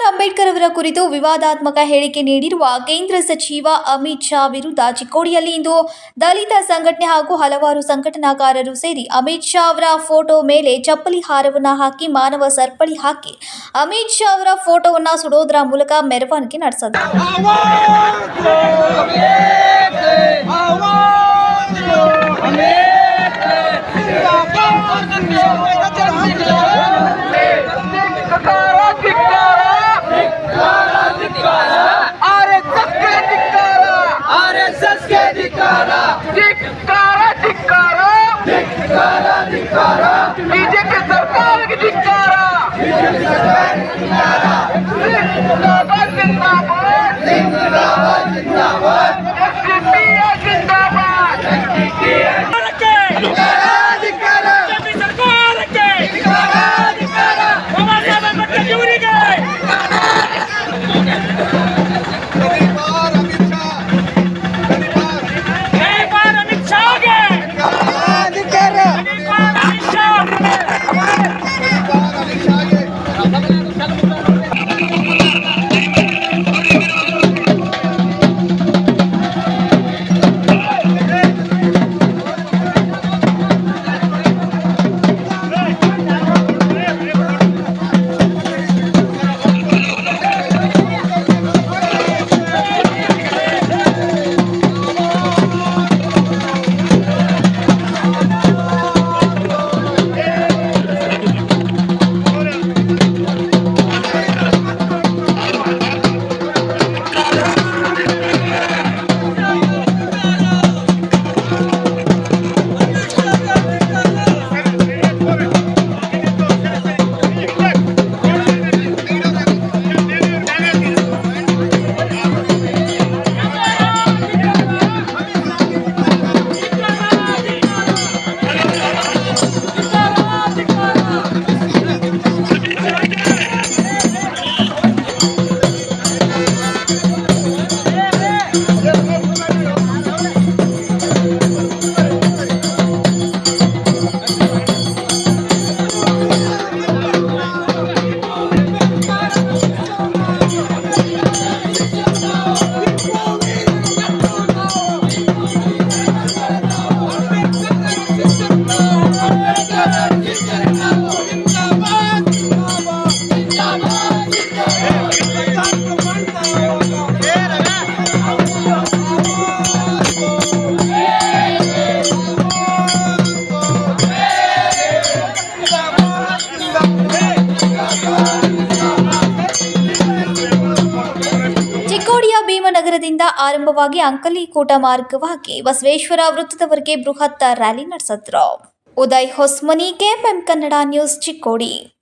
ಅಂಬೇಡ್ಕರ್ ಅವರ ಕುರಿತು ವಿವಾದಾತ್ಮಕ ಹೇಳಿಕೆ ನೀಡಿರುವ ಕೇಂದ್ರ ಸಚಿವ ಅಮಿತ್ ಶಾ ವಿರುದ್ಧ ಚಿಕ್ಕೋಡಿಯಲ್ಲಿ ಇಂದು ದಲಿತ ಸಂಘಟನೆ ಹಾಗೂ ಹಲವಾರು ಸಂಘಟನಾಕಾರರು ಸೇರಿ ಅಮಿತ್ ಶಾ ಅವರ ಫೋಟೋ ಮೇಲೆ ಚಪ್ಪಲಿ ಹಾರವನ್ನು ಹಾಕಿ ಮಾನವ ಸರಪಳಿ ಹಾಕಿ ಅಮಿತ್ ಶಾ ಅವರ ಫೋಟೋವನ್ನು ಸುಡೋದರ ಮೂಲಕ ಮೆರವಣಿಗೆ ನಡೆಸಿದರು. बीजेपी सरकार की धिक्कार जिंदाबाद जिंदाबाद जिंदाबाद जिंदाबाद जिंदाबाद ಚಿಕ್ಕೋಡಿಯ ಭೀಮನಗರದಿಂದ ಆರಂಭವಾಗಿ ಅಂಕಲಿಕೋಟ ಮಾರ್ಗವಾಗಿ ಬಸವೇಶ್ವರ ವೃತ್ತದವರೆಗೆ ಬೃಹತ್ ರ್ಯಾಲಿ ನಡೆಸಿದ್ರು. Uday Hosmani, KFM Kannada news, Chikkodi.